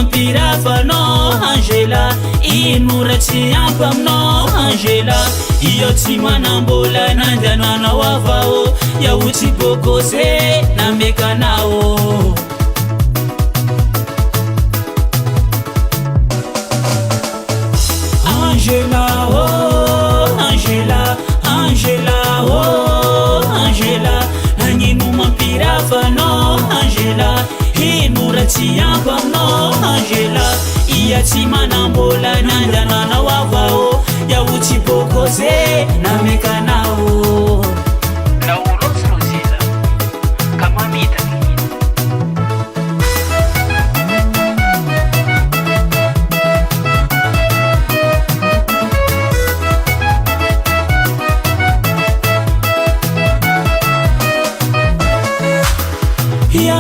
mampirafanao Angela Inoratsy ampy aminao Angela Io tsy manambola nandehananao avao Iaho tsy boko ze namekanao Angela oh Angela Angela oh Angela Nagnino mampirafanao Angela Inoratsy ampy aminao Angela Ia tsy manambola nandehananao avao Iaho tsy boko ze namekanao Naorotsy rozila ka mamita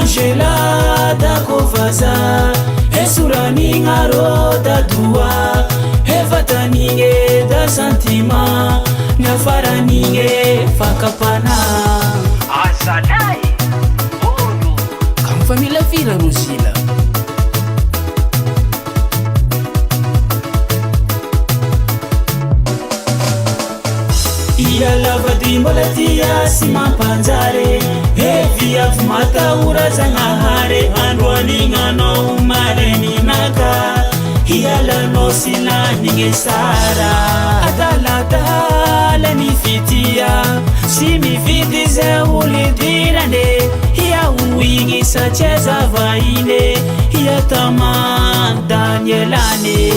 Angela da kovaza Esuranina roda dua Evatanine da santima Nafaranine fakapana Azalay Olo Kam famila vila rozila Ia lavadimbola tia si mampanjare Evi avy mataora zagnahare Androanignanao mareninaka Ialanao silanigny sara Adaladala ny fitia Sy mividy zay olidirane Ia hoigny satria zavaine Ia tamandanielane